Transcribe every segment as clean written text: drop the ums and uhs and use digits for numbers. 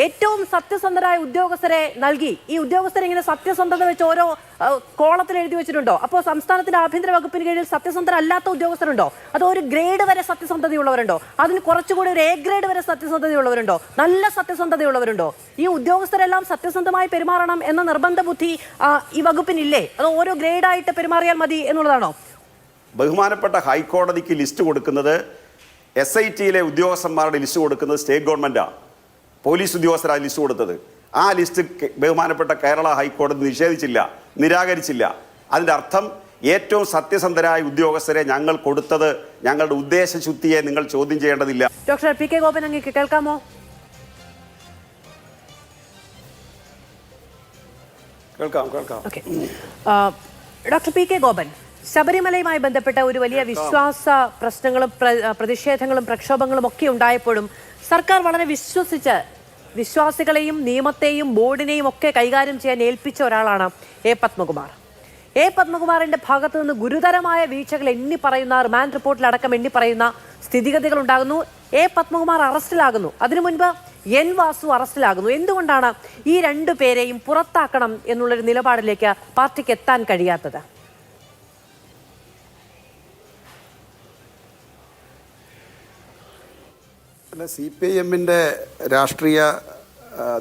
ഏറ്റവും സത്യസന്ധരായ ഉദ്യോഗസ്ഥരെ നൽകി. ഈ ഉദ്യോഗസ്ഥരെ ഇങ്ങനെ സത്യസന്ധത വെച്ച് ഓരോ കോളത്തിൽ എഴുതി വെച്ചിട്ടുണ്ടോ? അപ്പോൾ സംസ്ഥാനത്തിന്റെ ആഭ്യന്തര വകുപ്പിന് കീഴിൽ സത്യസന്ധരല്ലാത്ത ഉദ്യോഗസ്ഥരുണ്ടോ? അതോ ഒരു ഗ്രേഡ് വരെ സത്യസന്ധതയുള്ളവരുണ്ടോ? അതിന് കുറച്ചുകൂടി ഒരു എ ഗ്രേഡ് വരെ സത്യസന്ധതയുള്ളവരുണ്ടോ? നല്ല സത്യസന്ധതയുള്ളവരുണ്ടോ? ഈ ഉദ്യോഗസ്ഥരെല്ലാം സത്യസന്ധമായി പെരുമാറണം എന്ന നിർബന്ധ ബുദ്ധി ഈ വകുപ്പിനില്ലേ? അതോ ഓരോ ഗ്രേഡായിട്ട് പെരുമാറിയാൽ മതി എന്നുള്ളതാണോ? ബഹുമാനപ്പെട്ട ഹൈക്കോടതിക്ക് ലിസ്റ്റ് കൊടുക്കുന്നത് SITയിലെ ഉദ്യോഗസ്ഥന്മാരുടെ ലിസ്റ്റ് കൊടുക്കുന്നത് സ്റ്റേറ്റ് ഗവൺമെന്റാണ്. പോലീസ് ഉദ്യോഗസ്ഥരാണ് ലിസ്റ്റ് കൊടുത്തത്. ആ ലിസ്റ്റ് ബഹുമാനപ്പെട്ട കേരള ഹൈക്കോടതി നിരാകരിച്ചില്ല. അതിൻ്റെ അർത്ഥം ഏറ്റവും സത്യസന്ധരായ ഉദ്യോഗസ്ഥരെ ഞങ്ങൾ കൊടുത്തത് ഞങ്ങളുടെ ഉദ്ദേശശുദ്ധിയെ നിങ്ങൾ ചോദ്യം ചെയ്യേണ്ടതില്ല. ഡോക്ടർ PK ഗോപൻ അങ്ങേക്ക് കേൾക്കാമോ? കേൾക്കാം. ഡോക്ടർ PK ഗോപൻ, ശബരിമലയുമായി ബന്ധപ്പെട്ട ഒരു വലിയ വിശ്വാസ പ്രശ്നങ്ങളും പ്രതിഷേധങ്ങളും പ്രക്ഷോഭങ്ങളും ഒക്കെ ഉണ്ടായപ്പോഴും സർക്കാർ വളരെ വിശ്വസിച്ച് വിശ്വാസികളെയും നിയമത്തെയും ബോർഡിനെയും ഒക്കെ കൈകാര്യം ചെയ്യാൻ ഏൽപ്പിച്ച ഒരാളാണ് A. പത്മകുമാർ. A. പത്മകുമാറിന്റെ ഭാഗത്തു നിന്ന് ഗുരുതരമായ വീഴ്ചകൾ റിമാൻഡ് റിപ്പോർട്ടിലടക്കം പറയുന്ന സ്ഥിതിഗതികൾ ഉണ്ടാകുന്നു. A. പത്മകുമാർ അറസ്റ്റിലാകുന്നു. അതിനു മുൻപ് N. വാസു അറസ്റ്റിലാകുന്നു. എന്തുകൊണ്ടാണ് ഈ രണ്ടു പേരെയും പുറത്താക്കണം എന്നുള്ളൊരു നിലപാടിലേക്ക് പാർട്ടിക്ക് എത്താൻ കഴിയാത്തത്? CPIMന്റെ രാഷ്ട്രീയ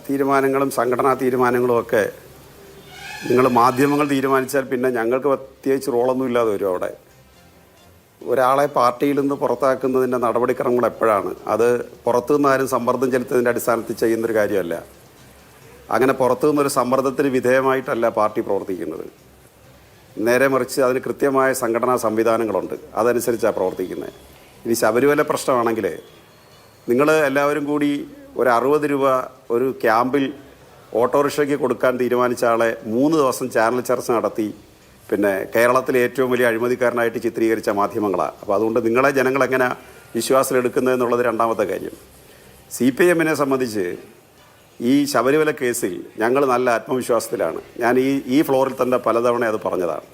തീരുമാനങ്ങളും സംഘടനാ തീരുമാനങ്ങളും ഒക്കെ നിങ്ങൾ മാധ്യമങ്ങൾ തീരുമാനിച്ചാൽ പിന്നെ ഞങ്ങൾക്ക് പ്രത്യേകിച്ച് റോളൊന്നും ഇല്ലാതെ വരും. അവിടെ ഒരാളെ പാർട്ടിയിൽ നിന്ന് പുറത്താക്കുന്നതിൻ്റെ നടപടിക്രമങ്ങൾ എപ്പോഴാണ്? അത് പുറത്തുനിന്ന് ആരും സമ്മർദ്ദം ചെലുത്തുന്നതിൻ്റെ അടിസ്ഥാനത്തിൽ ചെയ്യുന്നൊരു കാര്യമല്ല. അങ്ങനെ പുറത്തുനിന്നൊരു സമ്മർദ്ദത്തിന് വിധേയമായിട്ടല്ല പാർട്ടി പ്രവർത്തിക്കുന്നത്. നേരെ മറിച്ച് അതിന് കൃത്യമായ സംഘടനാ സംവിധാനങ്ങളുണ്ട്. അതനുസരിച്ചാണ് പ്രവർത്തിക്കുന്നത്. ഇനി ശബരിമല പ്രശ്നമാണെങ്കിൽ നിങ്ങൾ എല്ലാവരും കൂടി ഒരു 60 രൂപ ഒരു ക്യാമ്പിൽ ഓട്ടോറിക്ഷയ്ക്ക് കൊടുക്കാൻ തീരുമാനിച്ച ആളെ 3 ദിവസം ചാനൽ ചർച്ച നടത്തി പിന്നെ കേരളത്തിലെ ഏറ്റവും വലിയ അഴിമതിക്കാരനായിട്ട് ചിത്രീകരിച്ച മാധ്യമങ്ങളാണ്. അപ്പോൾ അതുകൊണ്ട് നിങ്ങളെ ജനങ്ങൾ എങ്ങനെ വിശ്വാസത്തിലെടുക്കുന്നത് എന്നുള്ളത് രണ്ടാമത്തെ കാര്യം. CPIMനെ സംബന്ധിച്ച് ഈ ശബരിമല കേസിൽ ഞങ്ങൾ നല്ല ആത്മവിശ്വാസത്തിലാണ്. ഞാൻ ഈ ഫ്ലോറിൽ തന്നെ പലതവണ അത് പറഞ്ഞതാണ്.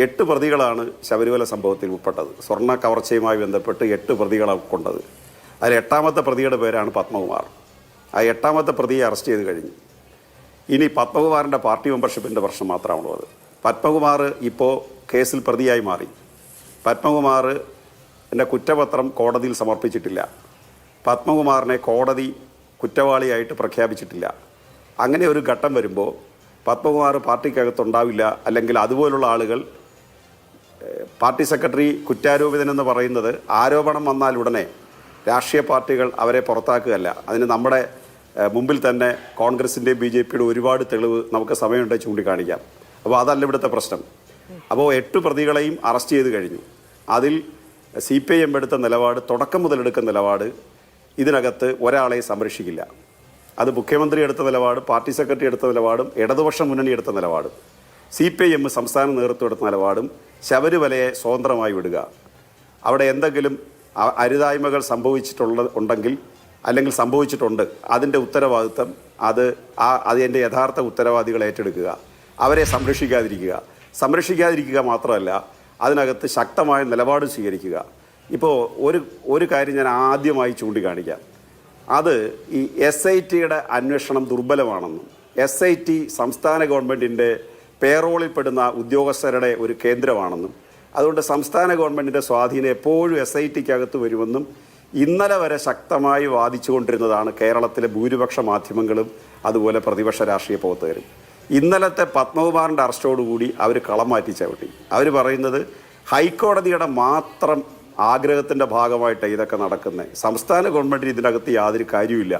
8 പ്രതികളാണ് ശബരിമല സംഭവത്തിൽ ഉൾപ്പെട്ടത്. സ്വർണ്ണ കവർച്ചയുമായി ബന്ധപ്പെട്ട് 8 പ്രതികളാണ് കൊണ്ടത്. അതിൽ 8ാമത്തെ പ്രതിയുടെ പേരാണ് പത്മകുമാർ. ആ 8ാമത്തെ പ്രതിയെ അറസ്റ്റ് ചെയ്ത് കഴിഞ്ഞു. ഇനി പത്മകുമാറിൻ്റെ പാർട്ടി മെമ്പർഷിപ്പിൻ്റെ പ്രശ്നം മാത്രമാണുള്ളത്. പത്മകുമാർ ഇപ്പോൾ കേസിൽ പ്രതിയായി മാറി. പത്മകുമാറിൻ്റെ കുറ്റപത്രം കോടതിയിൽ സമർപ്പിച്ചിട്ടില്ല. പത്മകുമാറിനെ കോടതി കുറ്റവാളിയായിട്ട് പ്രഖ്യാപിച്ചിട്ടില്ല. അങ്ങനെ ഒരു ഘട്ടം വരുമ്പോൾ പത്മകുമാർ പാർട്ടിക്കകത്തുണ്ടാവില്ല. അല്ലെങ്കിൽ അതുപോലുള്ള ആളുകൾ പാർട്ടി സെക്രട്ടറി കുറ്റാരോപിതനെന്ന് പറയുന്നത് ആരോപണം വന്നാൽ ഉടനെ രാഷ്ട്രീയ പാർട്ടികൾ അവരെ പുറത്താക്കുകയല്ല. അതിന് നമ്മുടെ മുമ്പിൽ തന്നെ കോൺഗ്രസിൻ്റെയും BJPയുടെ ഒരുപാട് തെളിവ് നമുക്ക് സമയമുണ്ടെങ്കിൽ ചൂണ്ടിക്കാണിക്കാം. അപ്പോൾ അതല്ല ഇവിടുത്തെ പ്രശ്നം. അപ്പോൾ 8 പ്രതികളെയും അറസ്റ്റ് ചെയ്ത് കഴിഞ്ഞു. അതിൽ CPIM എടുത്ത നിലപാട്, തുടക്കം മുതലെടുക്കുന്ന നിലപാട്, ഇതിനകത്ത് ഒരാളെ സംരക്ഷിക്കില്ല. അത് മുഖ്യമന്ത്രി എടുത്ത നിലപാട്, പാർട്ടി സെക്രട്ടറി എടുത്ത നിലപാടും ഇടതുപക്ഷ മുന്നണി എടുത്ത നിലപാടും CPIM സംസ്ഥാന നേതൃത്വം എടുത്ത നിലപാടും ശബരിമലയെ സ്വതന്ത്രമായി വിടുക. അവിടെ എന്തെങ്കിലും അരുതായ്മകൾ ഉണ്ടെങ്കിൽ അല്ലെങ്കിൽ സംഭവിച്ചിട്ടുണ്ട്, അതിൻ്റെ ഉത്തരവാദിത്വം അതിൻ്റെ യഥാർത്ഥ ഉത്തരവാദികൾ ഏറ്റെടുക്കുക. അവരെ സംരക്ഷിക്കാതിരിക്കുക മാത്രമല്ല, അതിനകത്ത് ശക്തമായ നിലപാട് സ്വീകരിക്കുക. ഇപ്പോൾ ഒരു കാര്യം ഞാൻ ആദ്യമായി ചൂണ്ടിക്കാണിക്കാം. അത് ഈ SITയുടെ അന്വേഷണം ദുർബലമാണെന്നും SIT സംസ്ഥാന ഗവൺമെൻറ്റിൻ്റെ പേറോളിൽപ്പെടുന്ന ഉദ്യോഗസ്ഥരുടെ ഒരു കേന്ദ്രമാണെന്നും അതുകൊണ്ട് സംസ്ഥാന ഗവൺമെൻറ്റിൻ്റെ സ്വാധീനം എപ്പോഴും SITക്കകത്ത് വരുമെന്നും ഇന്നലെ വരെ ശക്തമായി വാദിച്ചുകൊണ്ടിരുന്നതാണ് കേരളത്തിലെ ഭൂരിപക്ഷ മാധ്യമങ്ങളും അതുപോലെ പ്രതിപക്ഷ രാഷ്ട്രീയ പ്രവർത്തകരും. ഇന്നലത്തെ പത്മകുമാറിൻ്റെ അറസ്റ്റോടുകൂടി അവർ കളം മാറ്റി ചവിട്ടി. അവർ പറയുന്നത് ഹൈക്കോടതിയുടെ മാത്രം ആഗ്രഹത്തിൻ്റെ ഭാഗമായിട്ട് ഇതൊക്കെ നടക്കുന്നത്. സംസ്ഥാന ഗവൺമെൻറ്റിന് ഇതിനകത്ത് യാതൊരു കാര്യമില്ല.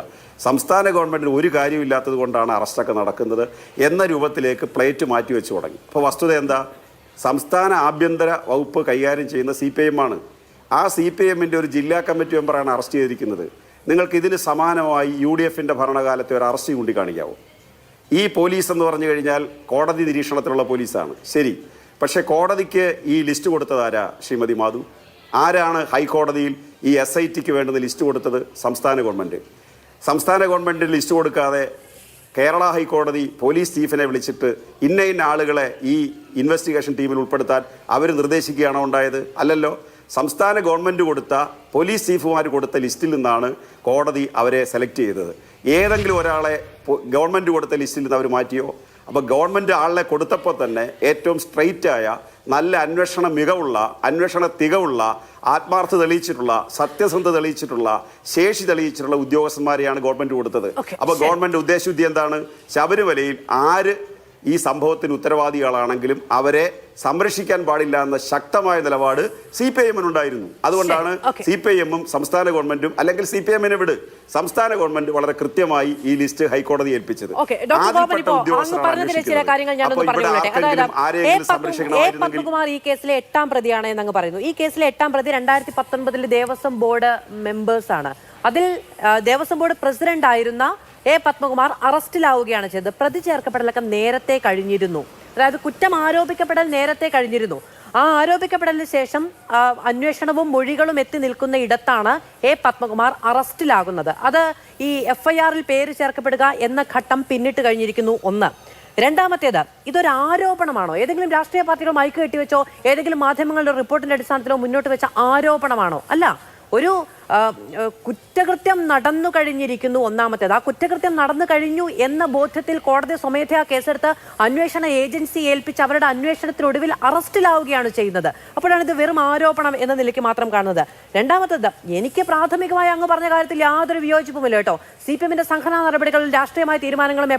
സംസ്ഥാന ഗവൺമെൻറ്റിന് ഒരു കാര്യമില്ലാത്തത് കൊണ്ടാണ് അറസ്റ്റൊക്കെ നടക്കുന്നത് എന്ന രൂപത്തിലേക്ക് പ്ലേറ്റ് മാറ്റി വെച്ച് തുടങ്ങി. അപ്പോൾ വസ്തുത എന്താ? സംസ്ഥാന ആഭ്യന്തര വകുപ്പ് കൈകാര്യം ചെയ്യുന്ന CPIM ആണ്. ആ CPIMൻ്റെ ഒരു ജില്ലാ കമ്മിറ്റി മെമ്പറാണ് അറസ്റ്റ് ചെയ്തിരിക്കുന്നത്. നിങ്ങൾക്ക് ഇതിന് സമാനമായി UDFൻ്റെ ഭരണകാലത്തെ ഒരു അറസ്റ്റ് ചൂണ്ടിക്കാണിക്കാവോ? ഈ പോലീസ് എന്ന് പറഞ്ഞു കഴിഞ്ഞാൽ കോടതി നിരീക്ഷണത്തിലുള്ള പോലീസാണ്, ശരി. പക്ഷേ കോടതിക്ക് ഈ ലിസ്റ്റ് കൊടുത്തതാരാ? ശ്രീമതി മാധു. ആരാണ് ഹൈക്കോടതിയിൽ ഈ SITക്ക് വേണ്ടുന്ന ലിസ്റ്റ് കൊടുത്തത്? സംസ്ഥാന ഗവൺമെൻറ്. സംസ്ഥാന ഗവൺമെൻറ് ലിസ്റ്റ് കൊടുക്കാതെ കേരള ഹൈക്കോടതി പോലീസ് ചീഫിനെ വിളിച്ചിട്ട് ഇന്ന ആളുകളെ ഈ ഇൻവെസ്റ്റിഗേഷൻ ടീമിൽ ഉൾപ്പെടുത്താൻ അവർ നിർദ്ദേശിക്കുകയാണോ ഉണ്ടായത്? അല്ലല്ലോ. സംസ്ഥാന ഗവൺമെൻറ് കൊടുത്ത പോലീസ് ചീഫുമാർ കൊടുത്ത ലിസ്റ്റിൽ നിന്നാണ് കോടതി അവരെ സെലക്ട് ചെയ്തത്. ഏതെങ്കിലും ഒരാളെ ഗവൺമെൻറ് കൊടുത്ത ലിസ്റ്റിൽ നിന്ന് അവർ മാറ്റിയോ? അപ്പോൾ ഗവൺമെൻറ് ആളെ കൊടുത്തപ്പോൾ തന്നെ ഏറ്റവും സ്ട്രെയിറ്റായ നല്ല അന്വേഷണ മികവുള്ള അന്വേഷണ തികവുള്ള ആത്മാർത്ഥ തെളിയിച്ചിട്ടുള്ള സത്യസന്ധത തെളിയിച്ചിട്ടുള്ള ശേഷി തെളിയിച്ചിട്ടുള്ള ഉദ്യോഗസ്ഥന്മാരെയാണ് ഗവൺമെൻറ് കൊടുത്തത്. അപ്പോൾ ഗവൺമെൻറ് ഉദ്ദേശശുദ്ധി എന്താണ്? ശബരിമലയിൽ ആര് ഈ സംഭവത്തിന് ഉത്തരവാദികളാണെങ്കിലും അവരെ സംരക്ഷിക്കാൻ പാടില്ല എന്ന ശക്തമായ നിലപാട് CPIM ഉണ്ടായിരുന്നു. അതുകൊണ്ടാണ് CPIM സംസ്ഥാന ഗവൺമെന്റും അല്ലെങ്കിൽ CPIM വിട് സംസ്ഥാന ഗവൺമെന്റ് വളരെ കൃത്യമായി ഈ ലിസ്റ്റ് ഹൈക്കോടതി ഏൽപ്പിച്ചത്. പത്മകുമാർ ഈ കേസിലെ 8ാം പ്രതിയാണ് എന്നങ്ങ് പറയുന്നു. ഈ കേസിലെ 8ാം പ്രതി 2019 ദേവസ്വം ബോർഡ് മെമ്പേഴ്സ് ആണ്. അതിൽ ദേവസ്വം ബോർഡ് പ്രസിഡന്റ് ആയിരുന്ന പത്മകുമാർ അറസ്റ്റിലാവുകയാണ് ചെയ്തത്. പ്രതി ചേർക്കപ്പെടലൊക്കെ നേരത്തെ കഴിഞ്ഞിരുന്നു. അതായത് കുറ്റം ആരോപിക്കപ്പെടൽ നേരത്തെ കഴിഞ്ഞിരുന്നു. ആ ആരോപിക്കപ്പെടലിന് ശേഷം അന്വേഷണവും മൊഴികളും എത്തി നിൽക്കുന്ന ഇടത്താണ് പത്മകുമാർ അറസ്റ്റിലാകുന്നത്. അത് ഈ FIR-ൽ പേര് ചേർക്കപ്പെടുക എന്ന ഘട്ടം പിന്നിട്ട് കഴിഞ്ഞിരിക്കുന്നു. ഒന്ന്. രണ്ടാമത്തേത്, ഇതൊരു ആരോപണമാണോ? ഏതെങ്കിലും രാഷ്ട്രീയ പാർട്ടികൾ മൈക്ക് കെട്ടിവെച്ചോ ഏതെങ്കിലും മാധ്യമങ്ങളുടെ റിപ്പോർട്ടിന്റെ അടിസ്ഥാനത്തിലോ മുന്നോട്ട് വെച്ച ആരോപണമാണോ? അല്ല, ഒരു കുറ്റകൃത്യം നടന്നു കഴിഞ്ഞിരിക്കുന്നു. ഒന്നാമത്തേത്, ആ കുറ്റകൃത്യം നടന്നു കഴിഞ്ഞു എന്ന ബോധ്യത്തിൽ കോടതി സ്വമേധയാ കേസെടുത്ത് അന്വേഷണ ഏജൻസി ഏൽപ്പിച്ച് അവരുടെ അന്വേഷണത്തിനൊടുവിൽ അറസ്റ്റിലാവുകയാണ് ചെയ്യുന്നത്. അപ്പോഴാണ് ഇത് വെറും ആരോപണം എന്ന നിലയ്ക്ക് മാത്രം കാണുന്നത്. രണ്ടാമത്തേത്, എനിക്ക് പ്രാഥമികമായി അങ്ങ് പറഞ്ഞ കാര്യത്തിൽ യാതൊരു വിയോജിപ്പുമില്ല കേട്ടോ. CPM-ന്റെ സംഘടനാ നടപടികളിൽ രാഷ്ട്രീയമായ തീരുമാനങ്ങളും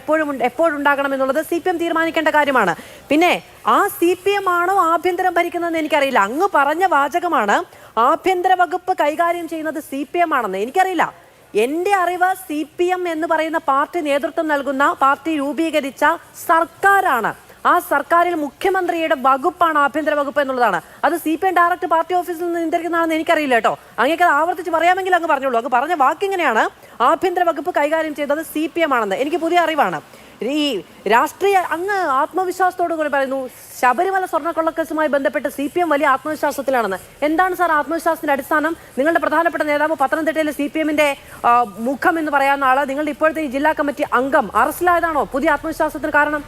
എപ്പോഴുണ്ടാകണം എന്നുള്ളത് CPM തീരുമാനിക്കേണ്ട കാര്യമാണ്. പിന്നെ ആ CPM ആണോ ആഭ്യന്തരം ഭരിക്കുന്നതെന്ന് എനിക്കറിയില്ല. അങ്ങ് പറഞ്ഞ വാചകമാണ് ആഭ്യന്തര വകുപ്പ് കൈകാര്യം ചെയ്യുന്നത് CPM ആണെന്ന്. എനിക്കറിയില്ല. എൻ്റെ അറിവ് CPM എന്ന് പറയുന്ന പാർട്ടി നേതൃത്വം നൽകുന്ന പാർട്ടി രൂപീകരിച്ച സർക്കാരാണ്. ആ സർക്കാരിൽ മുഖ്യമന്ത്രിയുടെ വകുപ്പാണ് ആഭ്യന്തര വകുപ്പ് എന്നുള്ളതാണ്. അത് CPM ഡയറക്റ്റ് പാർട്ടി ഓഫീസിൽ നിന്ന് നിയന്ത്രിക്കുന്നതാണെന്ന് എനിക്കറിയില്ല കേട്ടോ. അങ്ങേക്ക് അത് ആവർത്തിച്ച് പറയാമെങ്കിൽ അങ്ങ് പറഞ്ഞോളൂ. അങ്ങ് പറഞ്ഞ വാക്കിങ്ങനെയാണ് ആഭ്യന്തര വകുപ്പ് കൈകാര്യം ചെയ്തത് CPM ആണെന്ന്. എനിക്ക് പുതിയ അറിവാണ്. ഈ രാഷ്ട്രീയ അങ്ങ് ആത്മവിശ്വാസത്തോടു കൂടി പറയുന്നു ശബരിമല സ്വർണ്ണക്കൊള്ളക്കേസുമായി ബന്ധപ്പെട്ട് CPM വലിയ ആത്മവിശ്വാസത്തിലാണെന്ന്. എന്താണ് സാർ ആത്മവിശ്വാസത്തിന്റെ അടിസ്ഥാനം? നിങ്ങളുടെ പ്രധാനപ്പെട്ട നേതാവ് പത്തനംതിട്ടയിലെ CPM-ന്റെ മുഖം എന്ന് പറയാവുന്ന ആള്, നിങ്ങളുടെ ഇപ്പോഴത്തെ ഈ ജില്ലാ കമ്മിറ്റി അംഗം അറസ്റ്റിലായതാണോ പുതിയ ആത്മവിശ്വാസത്തിന് കാരണം?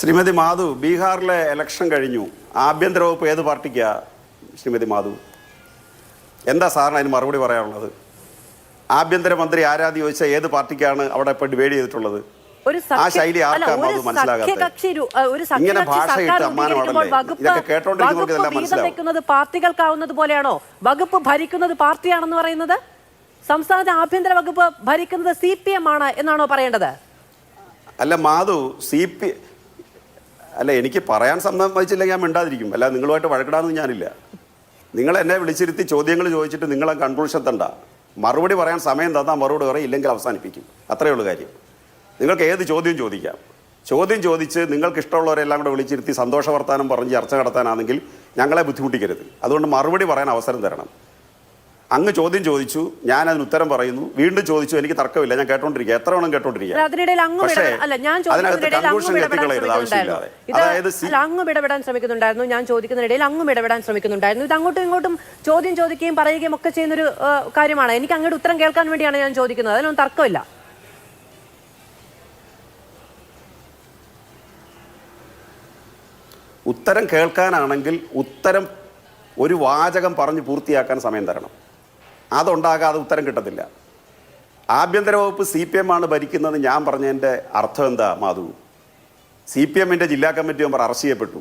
ശ്രീമതി മാധു, ബീഹാറിലെ ഇലക്ഷൻ കഴിഞ്ഞു. ആഭ്യന്തര വകുപ്പ് ഏത് പാർട്ടിക്കാ ശ്രീമതി മാധു? എന്താ സാറിന് അതിന് മറുപടി പറയാനുള്ളത്? ആഭ്യന്തരമന്ത്രി ആരാധി ചോദിച്ചാൽ ഏത് പാർട്ടിക്കാണ് അവിടെ ഇപ്പോൾ ഡിവൈഡ് ചെയ്തിട്ടുള്ളത്? ആ ശൈലി ആർക്കാണ് അത് മനസ്സിലാകാത്തത്? ഇങ്ങനെ ഭാഷയിട്ട് അമ്മാനമാണല്ലേ? ഇതൊക്കെ കേട്ടോണ്ടിരിക്കുന്നവർക്ക് ഇതെല്ലാം മനസ്സിലാവും. പാർട്ടികൾക്കാവുന്നത് പോലെയാണോ വകുപ്പ് ഭരിക്കുന്നത് പാർട്ടിയാണെന്ന് പറയുന്നത്? സംസ്ഥാനത്തെ ആഭ്യന്തര വകുപ്പ് ഭരിക്കുന്നത് CPM ആണ് എന്നാണോ പറയേണ്ടത്? അല്ല മാധു, അല്ല എനിക്ക് പറയാൻ സമ്മതിച്ചില്ലെങ്കിൽ ഞാൻ മിണ്ടാതിരിക്കും. അല്ല നിങ്ങളുമായിട്ട് വഴക്കിടാനൊന്നും ഞാനില്ല. നിങ്ങൾ എന്നെ വിളിച്ചിരുത്തി ചോദ്യങ്ങൾ ചോദിച്ചിട്ട് നിങ്ങളെ കൺക്ലൂഷൻ തണ്ട. മറുപടി പറയാൻ സമയം തന്നാൽ മറുപടി പറയും, ഇല്ലെങ്കിൽ അവസാനിപ്പിക്കും. അത്രയേ ഉള്ളൂ കാര്യം. നിങ്ങൾക്ക് ഏത് ചോദ്യം ചോദിക്കാം. ചോദ്യം ചോദിച്ച് നിങ്ങൾക്ക് ഇഷ്ടമുള്ളവരെല്ലാം കൂടെ വിളിച്ചിരുത്തി സന്തോഷ വർത്താനം പറഞ്ഞ് ചർച്ച നടത്താനാണെങ്കിൽ ഞങ്ങളെ ബുദ്ധിമുട്ടിക്കരുത്. അതുകൊണ്ട് മറുപടി പറയാൻ അവസരം തരണം. അങ്ങ് ചോദ്യം ചോദിച്ചു, ഞാൻ അതിന് ഉത്തരം പറയുന്നു. വീണ്ടും ചോദിച്ചു, എനിക്ക് തർക്കമില്ല, ഞാൻ കേട്ടോണ്ടിരിക്കുക, എത്ര വേണം കേട്ടോണ്ടിരിക്കുക. പക്ഷേ അതിനകത്ത് കൺക്ലൂഷൻ എത്തിക്കളയരുത് ആവശ്യമില്ലാതെ. അതായത് അങ്ങും ഇടപെടാൻ ശ്രമിക്കുന്നുണ്ടായിരുന്നു, ഞാൻ ചോദിക്കുന്നതിനിടയിൽ അങ്ങും ഇടപെടാൻ ശ്രമിക്കുന്നുണ്ടായിരുന്നു. ഇത് അങ്ങോട്ടും ഇങ്ങോട്ടും ചോദ്യം ചോദിക്കുകയും പറയുകയും ഒക്കെ ചെയ്യുന്നൊരു കാര്യമാണ്. എനിക്ക് അങ്ങോട്ട് ഉത്തരം കേൾക്കാൻ വേണ്ടിയാണ് ഞാൻ ചോദിക്കുന്നത്. അതിലൊന്നും തർക്കമില്ല. ഉത്തരം കേൾക്കാനാണെങ്കിൽ ഉത്തരം ഒരു വാചകം പറഞ്ഞ് പൂർത്തിയാക്കാൻ സമയം തരണം. അതുണ്ടാകാതെ ഉത്തരം കിട്ടത്തില്ല. ആഭ്യന്തര വകുപ്പ് CPM ആണ് ഭരിക്കുന്നത് ഞാൻ പറഞ്ഞതിൻ്റെ അർത്ഥം എന്താ മാധു? CPM-ന്റെ ജില്ലാ കമ്മിറ്റി മെമ്പർ അറസ്റ്റ് ചെയ്യപ്പെട്ടു.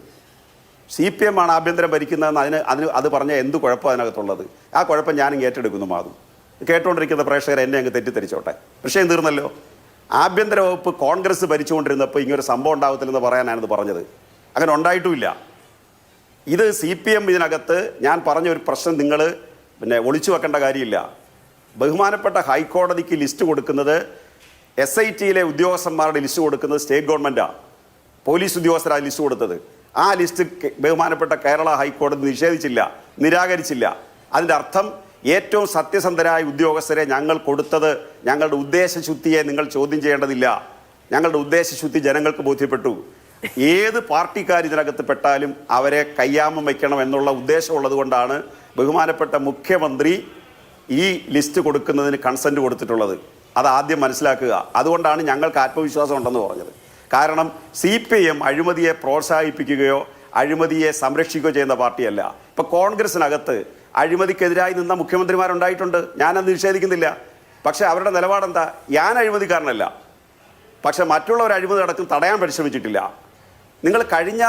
CPM ആണ് ആഭ്യന്തരം ഭരിക്കുന്നതെന്ന് അത് പറഞ്ഞാൽ എന്ത് കുഴപ്പം അതിനകത്തുള്ളത്? ആ കുഴപ്പം ഞാനും ഏറ്റെടുക്കുന്നു മാധു. കേട്ടുകൊണ്ടിരിക്കുന്ന പ്രേക്ഷകർ എന്നെ അങ്ങ് തെറ്റിദ്ധരിച്ചോട്ടെ. വിഷയം തീർന്നല്ലോ. ആഭ്യന്തര വകുപ്പ് കോൺഗ്രസ് ഭരിച്ചുകൊണ്ടിരുന്നപ്പോൾ ഇങ്ങനൊരു സംഭവം ഉണ്ടാകത്തില്ലെന്ന് പറയാനാണിത് പറഞ്ഞത്. അങ്ങനെ ഉണ്ടായിട്ടുമില്ല. ഇത് CPM ഇതിനകത്ത് ഞാൻ പറഞ്ഞ ഒരു പ്രശ്നം നിങ്ങൾ ഒളിച്ചു വെക്കേണ്ട കാര്യമില്ല. ബഹുമാനപ്പെട്ട ഹൈക്കോടതിക്ക് ലിസ്റ്റ് കൊടുക്കുന്നത് SIT-യിലെ ഉദ്യോഗസ്ഥന്മാരുടെ ലിസ്റ്റ് കൊടുക്കുന്നത് സ്റ്റേറ്റ് ഗവൺമെൻറ്റാണ്. പോലീസ് ഉദ്യോഗസ്ഥരാണ് ലിസ്റ്റ് കൊടുത്തത്. ആ ലിസ്റ്റ് ബഹുമാനപ്പെട്ട കേരള ഹൈക്കോടതി നിഷേധിച്ചില്ല, നിരാകരിച്ചില്ല. അതിൻ്റെ അർത്ഥം ഏറ്റവും സത്യസന്ധരായ ഉദ്യോഗസ്ഥരെ ഞങ്ങൾ കൊടുത്തത് ഞങ്ങളുടെ ഉദ്ദേശശുദ്ധിയെ നിങ്ങൾ ചോദ്യം ചെയ്യേണ്ടതില്ല. ഞങ്ങളുടെ ഉദ്ദേശശുദ്ധി ജനങ്ങൾക്ക് ബോധ്യപ്പെട്ടു. ഏത് പാർട്ടിക്കാർ ഇതിനകത്ത് പെട്ടാലും അവരെ കയ്യാമം വയ്ക്കണം എന്നുള്ള ഉദ്ദേശമുള്ളത് കൊണ്ടാണ് ബഹുമാനപ്പെട്ട മുഖ്യമന്ത്രി ഈ ലിസ്റ്റ് കൊടുക്കുന്നതിന് കൺസെൻറ്റ് കൊടുത്തിട്ടുള്ളത്. അത് ആദ്യം മനസ്സിലാക്കുക. അതുകൊണ്ടാണ് ഞങ്ങൾക്ക് ആത്മവിശ്വാസം ഉണ്ടെന്ന് പറഞ്ഞത്. കാരണം CPM അഴിമതിയെ പ്രോത്സാഹിപ്പിക്കുകയോ അഴിമതിയെ സംരക്ഷിക്കുകയോ ചെയ്യുന്ന പാർട്ടിയല്ല. ഇപ്പൊ കോൺഗ്രസിനകത്ത് അഴിമതിക്കെതിരായി നിന്ന മുഖ്യമന്ത്രിമാരുണ്ടായിട്ടുണ്ട്, ഞാനത് നിഷേധിക്കുന്നില്ല. പക്ഷെ അവരുടെ നിലപാടെന്താ? ഞാൻ അഴിമതിക്കാരനല്ല, പക്ഷെ മറ്റുള്ളവർ അഴിമതി അടക്കം തടയാൻ പരിശ്രമിച്ചിട്ടില്ല. നിങ്ങൾ കഴിഞ്ഞ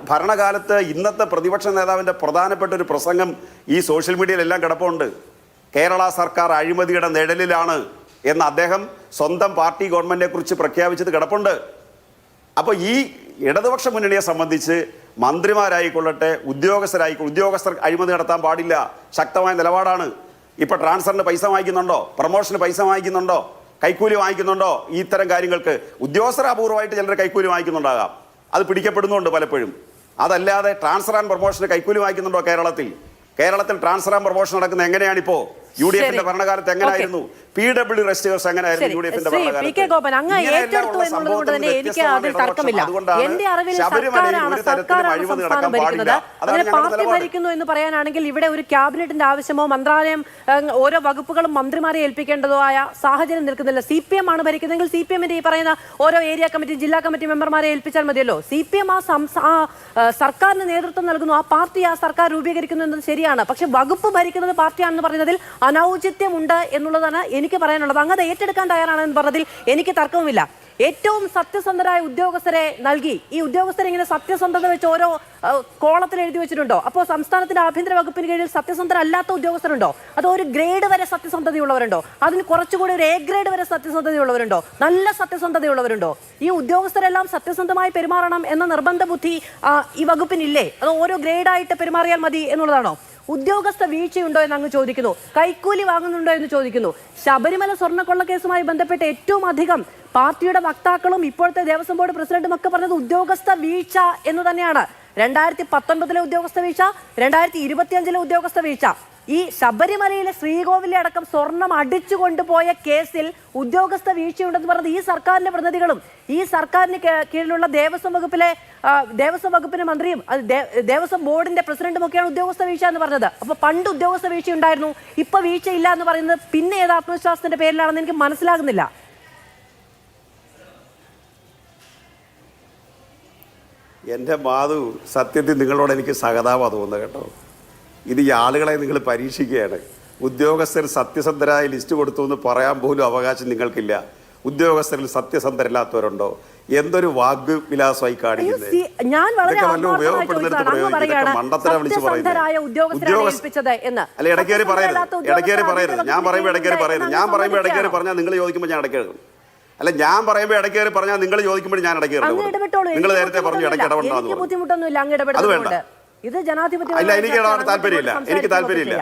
ഭരണകാലത്ത് ഇന്നത്തെ പ്രതിപക്ഷ നേതാവിൻ്റെ പ്രധാനപ്പെട്ട ഒരു പ്രസംഗം ഈ സോഷ്യൽ മീഡിയയിലെല്ലാം കിടപ്പുണ്ട്. കേരള സർക്കാർ അഴിമതിയുടെ നിഴലിലാണ് എന്ന് അദ്ദേഹം സ്വന്തം പാർട്ടി ഗവൺമെന്റിനെ കുറിച്ച് പ്രഖ്യാപിച്ചത് കിടപ്പുണ്ട്. അപ്പോൾ ഈ ഇടതുപക്ഷ മുന്നണിയെ സംബന്ധിച്ച് മന്ത്രിമാരായിക്കൊള്ളട്ടെ, ഉദ്യോഗസ്ഥർ അഴിമതി നടത്താൻ പാടില്ല, ശക്തമായ നിലപാടാണ്. ഇപ്പൊ ട്രാൻസ്ഫറിന് പൈസ വാങ്ങിക്കുന്നുണ്ടോ? പ്രൊമോഷന് പൈസ വാങ്ങിക്കുന്നുണ്ടോ? കൈക്കൂലി വാങ്ങിക്കുന്നുണ്ടോ? ഇത്തരം കാര്യങ്ങൾക്ക് ഉദ്യോഗസ്ഥർ അപൂർവമായിട്ട് ചിലർ കൈക്കൂലി വാങ്ങിക്കുന്നുണ്ടാകാം, അത് പിടിക്കപ്പെടുന്നുണ്ട് പലപ്പോഴും. അതല്ലാതെ ട്രാൻസ്ഫർ ആൻഡ് പ്രൊമോഷന് കൈക്കൂലി വാങ്ങിക്കുന്നുണ്ടോ കേരളത്തിൽ ട്രാൻസ്ഫർ ആൻഡ് പ്രൊമോഷൻ നടക്കുന്നത് എങ്ങനെയാണിപ്പോ? UDF ഭരണകാലത്ത് എങ്ങനെയായിരുന്നു? PW രജിസ്റ്റേഴ്സ് എങ്ങനെയായിരുന്നു UDF ഭരിക്കുന്നു എന്ന് പറയാനാണെങ്കിൽ ഇവിടെ ഒരു ക്യാബിനറ്റിന്റെ ആവശ്യമോ മന്ത്രാലയം ഓരോ വകുപ്പുകളും മന്ത്രിമാരെ ഏൽപ്പിക്കേണ്ടതോ ആയ സാഹചര്യം നിൽക്കുന്നില്ല. CPM ആണ് ഭരിക്കുന്നതെങ്കിൽ CPM-ന്റെ ഈ പറയുന്ന ഓരോ ഏരിയ കമ്മിറ്റി, ജില്ലാ കമ്മിറ്റി മെമ്പർമാരെ ഏൽപ്പിച്ചാൽ മതിയല്ലോ. CPM ആ സർക്കാരിന് നേതൃത്വം നൽകുന്നു, ആ പാർട്ടി ആ സർക്കാർ രൂപീകരിക്കുന്നു എന്നത് ശരിയാണ്. പക്ഷെ വകുപ്പ് ഭരിക്കുന്നത് പാർട്ടിയാണെന്ന് പറയുന്നതിൽ അനൗചിത്യമുണ്ട് എന്നുള്ളതാണ് എനിക്ക് പറയാനുള്ളത്. അങ്ങനെ ഏറ്റെടുക്കാൻ തയ്യാറാണെന്ന് പറഞ്ഞതിൽ എനിക്ക് തർക്കവുമില്ല. ഏറ്റവും സത്യസന്ധരായ ഉദ്യോഗസ്ഥരെ നൽകി, ഈ ഉദ്യോഗസ്ഥരെ ഇങ്ങനെ സത്യസന്ധത വെച്ച് ഓരോ കോളത്തിൽ എഴുതി വെച്ചിട്ടുണ്ടോ? അപ്പോൾ സംസ്ഥാനത്തിന്റെ ആഭ്യന്തര വകുപ്പിന് കീഴിൽ സത്യസന്ധരല്ലാത്ത ഉദ്യോഗസ്ഥരുണ്ടോ? അതോ ഒരു ഗ്രേഡ് വരെ സത്യസന്ധതയുള്ളവരുണ്ടോ? അതിന് കുറച്ചുകൂടി ഒരു A ഗ്രേഡ് വരെ സത്യസന്ധതയുള്ളവരുണ്ടോ? നല്ല സത്യസന്ധതയുള്ളവരുണ്ടോ? ഈ ഉദ്യോഗസ്ഥരെല്ലാം സത്യസന്ധമായി പെരുമാറണം എന്ന നിർബന്ധ ബുദ്ധി ഈ വകുപ്പിനില്ലേ? അത് ഓരോ ഗ്രേഡായിട്ട് പെരുമാറിയാൽ മതി എന്നുള്ളതാണോ? ഉദ്യോഗസ്ഥ വീഴ്ചയുണ്ടോ എന്ന് അങ്ങ് ചോദിക്കുന്നു. കൈക്കൂലി വാങ്ങുന്നുണ്ടോ എന്ന് ചോദിക്കുന്നു. ശബരിമല സ്വർണ്ണക്കൊള്ള കേസുമായി ബന്ധപ്പെട്ട് ഏറ്റവും അധികം പാർട്ടിയുടെ വക്താക്കളും ഇപ്പോഴത്തെ ദേവസ്വം ബോർഡ് പ്രസിഡന്റും ഒക്കെ പറഞ്ഞത് ഉദ്യോഗസ്ഥ വീഴ്ച എന്ന് തന്നെയാണ്. 2019 ഉദ്യോഗസ്ഥ വീഴ്ച, 2025 ഉദ്യോഗസ്ഥ വീഴ്ച. ഈ ശബരിമലയിലെ ശ്രീകോവിലെ അടക്കം സ്വർണം അടിച്ചു കൊണ്ടുപോയ കേസിൽ ഉദ്യോഗസ്ഥ വീഴ്ചയുണ്ടെന്ന് പറഞ്ഞത് ഈ സർക്കാരിന്റെ പ്രതിനിധികളും ഈ സർക്കാരിന് കീഴിലുള്ള ദേവസ്വം വകുപ്പിന്റെ മന്ത്രിയും ദേവസ്വം ബോർഡിന്റെ പ്രസിഡന്റും ഒക്കെയാണ് ഉദ്യോഗസ്ഥ വീഴ്ച എന്ന് പറഞ്ഞത്. അപ്പൊ പണ്ട് ഉദ്യോഗസ്ഥ വീഴ്ച ഉണ്ടായിരുന്നു, ഇപ്പൊ വീഴ്ച ഇല്ല എന്ന് പറയുന്നത് പിന്നെ ഏത് ആത്മവിശ്വാസത്തിന്റെ പേരിലാണെന്ന് എനിക്ക് മനസ്സിലാകുന്നില്ല. എൻ്റെ മാധു, സത്യത്തിൽ നിങ്ങളോട് എനിക്ക് സഹതാപം തോന്നുന്നത് കേട്ടോ. ഇത് ഈ ആളുകളെ നിങ്ങൾ പരീക്ഷിക്കുകയാണ്. ഉദ്യോഗസ്ഥർ സത്യസന്ധരായ ലിസ്റ്റ് കൊടുത്തു എന്ന് പറയാൻ പോലും അവകാശം നിങ്ങൾക്കില്ല. ഉദ്യോഗസ്ഥരിൽ സത്യസന്ധരല്ലാത്തവരുണ്ടോ? എന്തൊരു വാഗ്വിലാസമായി കാണിക്കുന്നത്. മണ്ടത്തര വിളിച്ച് പറയുന്നത്. അല്ല, ഇടയ്ക്കേറി പറയരുത്. ഞാൻ പറയുമ്പോൾ ഇടയ്ക്കേറി പറഞ്ഞാൽ നിങ്ങൾ ചോദിക്കുമ്പോൾ ഞാൻ ഇടയ്ക്കേറും. അല്ല, ഞാൻ പറയുമ്പോൾ ഇടയ്ക്കേറി പറഞ്ഞാൽ നിങ്ങൾ ചോദിക്കുമ്പോൾ ഞാൻ ഇടയ്ക്കേറും. നിങ്ങൾ നേരത്തെ പറഞ്ഞു ഇടയ്ക്ക് ഇടപെടണമെന്ന്. അത് വേണ്ട. അല്ല, എനിക്ക് താല്പര്യമില്ല.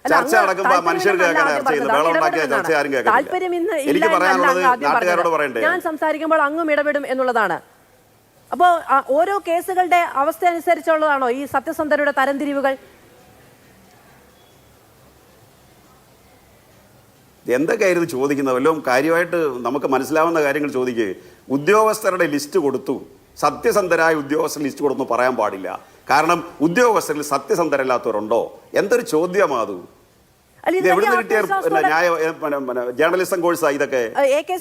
ചർച്ച നടക്കുമ്പോൾ മനുഷ്യർക്ക് കേൾക്കാൻ ചർച്ച ചെയ്യുന്നത്, വേളം ഉണ്ടാക്കിയ ചർച്ച ആരും കേൾക്കില്ല. എനിക്ക് പറയാനുള്ളത് നാട്ടുകാരോട് പറയണ്ടേ. ഞാൻ സംസാരിക്കുമ്പോൾ അങ്ങും ഇടപെടും എന്നുള്ളതാണ്. അപ്പോൾ ഓരോ കേസുകളുടെ അവസ്ഥ അനുസരിച്ചുള്ളതാണോ ഈ സത്യസന്ധരുടെ തരംതിരിവുകൾ? എന്തൊക്കെയായിരുന്നു ചോദിക്കുന്നത്? വല്ലതും കാര്യമായിട്ട് നമുക്ക് മനസ്സിലാവുന്ന കാര്യങ്ങൾ ചോദിക്കുക. ഉദ്യോഗസ്ഥരുടെ ലിസ്റ്റ് കൊടുത്തു, സത്യസന്ധരായ ഉദ്യോഗസ്ഥർ ലിസ്റ്റ് കൊടുത്തു പറയാൻ പാടില്ല. കാരണം ഉദ്യോഗസ്ഥരിൽ സത്യസന്ധരല്ലാത്തവരുണ്ടോ? എന്തൊരു ചോദ്യമാതു. എവിടുന്ന് കിട്ടിയ ജേർണലിസം കോഴ്സാ ഇതൊക്കെ?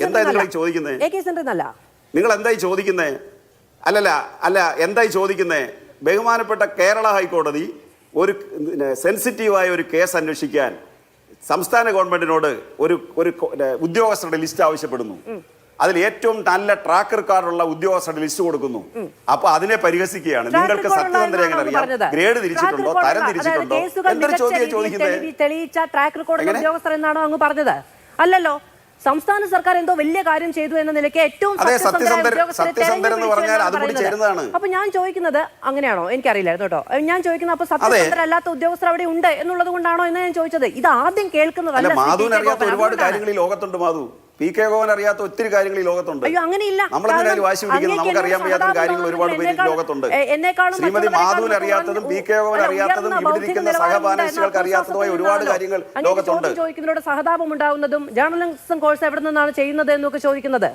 എന്താ നിങ്ങൾ ചോദിക്കുന്നത്? നിങ്ങൾ എന്തായി ചോദിക്കുന്നേ? അല്ല, എന്തായി ചോദിക്കുന്നേ? ബഹുമാനപ്പെട്ട കേരള ഹൈക്കോടതി ഒരു സെൻസിറ്റീവായ ഒരു കേസ് അന്വേഷിക്കാൻ സംസ്ഥാന ഗവൺമെന്റിനോട് ഒരു ഉദ്യോഗസ്ഥരുടെ ലിസ്റ്റ് ആവശ്യപ്പെടുന്നു. അതിൽ ഏറ്റവും നല്ല ട്രാക്ക് റെക്കോർഡുള്ള ഉദ്യോഗസ്ഥരുടെ ലിസ്റ്റ് കൊടുക്കുന്നു. അപ്പൊ അതിനെ പരിഹസിക്കുകയാണ്. നിങ്ങൾക്ക് സത്യസന്ധത എങ്ങനെ അറിയാം? ഗ്രേഡ് തിരിച്ചിട്ടുണ്ടോ? തരം തിരിച്ചിട്ടുണ്ടോ? എന്തൊരു ചോദ്യം ചോദിക്കുന്നത്? തെളിയിച്ച ട്രാക്ക് റെക്കോർഡ് ഉദ്യോഗസ്ഥർ എന്നാണോ അങ്ങ് പറഞ്ഞത്? അല്ലല്ലോ. സംസ്ഥാന സർക്കാർ എന്തോ വലിയ കാര്യം ചെയ്തു എന്ന നിലയ്ക്ക് ഏറ്റവും സത്യസന്ധരെന്ന് പറഞ്ഞാൽ അതുകൂടി ചേരുന്നതാണ്. അപ്പൊ ഞാൻ ചോദിക്കുന്നത് അങ്ങനെയാണോ? എനിക്കറിയില്ലായിരുന്നു കേട്ടോ. ഞാൻ ചോദിക്കുന്നത് അപ്പൊ സത്യസന്ധരല്ലാത്ത ഉദ്യോഗസ്ഥർ അവിടെ ഉണ്ട് എന്നുള്ളത് കൊണ്ടാണോ എന്ന് ഞാൻ ചോദിച്ചത്. ഇത് ആദ്യം കേൾക്കുന്നതല്ല. മാധുവിന് അറിയാത്ത ഒരുപാട് കാര്യങ്ങൾ ഈ ലോകത്തുണ്ട്. മാധു, PK ഗോവൻ അറിയാത്ത ഒത്തിരി കാര്യങ്ങൾ ഈ ലോകത്തുണ്ട്. അയ്യോ, അങ്ങനെയില്ല. നമ്മളെന്തായാലും വാശി പിടിക്കുന്നത് നമുക്കറിയാൻ വയ്യാത്ത കാര്യങ്ങൾ ഒരുപാട് പേര് ഈ ലോകത്തുണ്ട്. ശ്രീമതി മാധുവിന് അറിയാത്തതും PK ഗോവൻ അറിയാത്തതും ഇവിടെ ഇരിക്കുന്ന സഹപാനലിസ്റ്റുകൾക്ക് അറിയാത്തതുമായ ഒരുപാട് കാര്യങ്ങൾ ലോകത്തുണ്ട്. ചോദിക്കുന്നതിലൂടെ സഹതാപം ഉണ്ടാവുന്നതും ജേർണലിസം കോഴ്സ് എവിടെ നിന്നാണ് ചെയ്യുന്നത് എന്നൊക്കെ ചോദിക്കുന്നത്.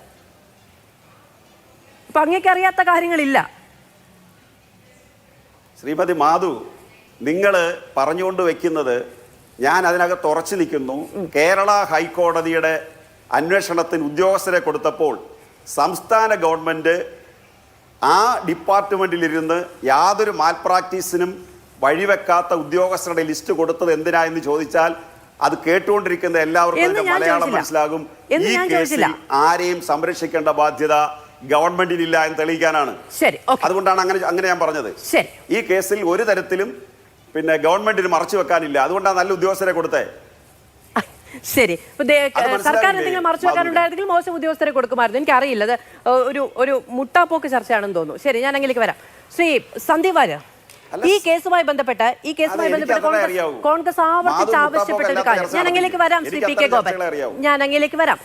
അപ്പൊ അങ്ങേക്ക് അറിയാത്ത കാര്യങ്ങളില്ല. ശ്രീമതി മാധു, നിങ്ങൾ പറഞ്ഞുകൊണ്ട് വെക്കുന്നത് ഞാൻ അതിനകത്ത് ഉറച്ചു നിൽക്കുന്നു. കേരള ഹൈക്കോടതിയുടെ അന്വേഷണത്തിന് ഉദ്യോഗസ്ഥരെ കൊടുത്തപ്പോൾ സംസ്ഥാന ഗവൺമെന്റ് ആ ഡിപ്പാർട്ട്മെന്റിലിരുന്ന് യാതൊരു മാൽ പ്രാക്ടീസിനും വഴിവെക്കാത്ത ഉദ്യോഗസ്ഥരുടെ ലിസ്റ്റ് കൊടുത്തത് എന്തിനാ എന്ന് ചോദിച്ചാൽ അത് കേട്ടുകൊണ്ടിരിക്കുന്ന എല്ലാവർക്കും എന്ന് അതിന്റെ ഞാൻ മലയാളം ചോദിച്ചില്ല. മനസ്സിലാകും. എന്ന് ഈ ഞാൻ കേസിൽ ചോദിച്ചില്ല. ആരെയും സംരക്ഷിക്കേണ്ട ബാധ്യത ഗവൺമെന്റിനില്ല എന്ന് തെളിയിക്കാനാണ്. ശരി, ഓക്കേ. അതുകൊണ്ടാണ് അങ്ങനെ ഞാൻ പറഞ്ഞത്. ശരി. ഈ കേസിൽ ഒരു തരത്തിലും ഗവൺമെന്റിന് മറച്ചു വെക്കാനില്ല. അതുകൊണ്ടാണ് നല്ല ഉദ്യോഗസ്ഥരെ കൊടുത്തേ. ശരി. മനസ്സിലാവില്ലേ? സർക്കാർ എന്തെങ്കിലും മറച്ചു വെക്കാനുണ്ടായിരുന്നെങ്കിൽ മോശം ഉദ്യോഗസ്ഥരെ കൊടുക്കുമായിരുന്നു. എനിക്കറിയില്ല, അത് ഒരു മുട്ടാപ്പോക്ക് ചർച്ചയാണെന്ന് തോന്നുന്നു. ശരി, ഞാൻ അങ്ങനെയൊക്കെ വരാം. ശ്രീ സന്ദീപ് വാര്യർ, ഈ കേസുമായി ബന്ധപ്പെട്ട് കോൺഗ്രസ് ആവർത്തിച്ച് ആവശ്യപ്പെട്ട ഒരു കാര്യം, ഞാൻ അങ്ങനെയൊക്കെ വരാം. ശ്രീ പി കെ ഗോപൻ, ഞാൻ അങ്ങനെയൊക്കെ വരാം.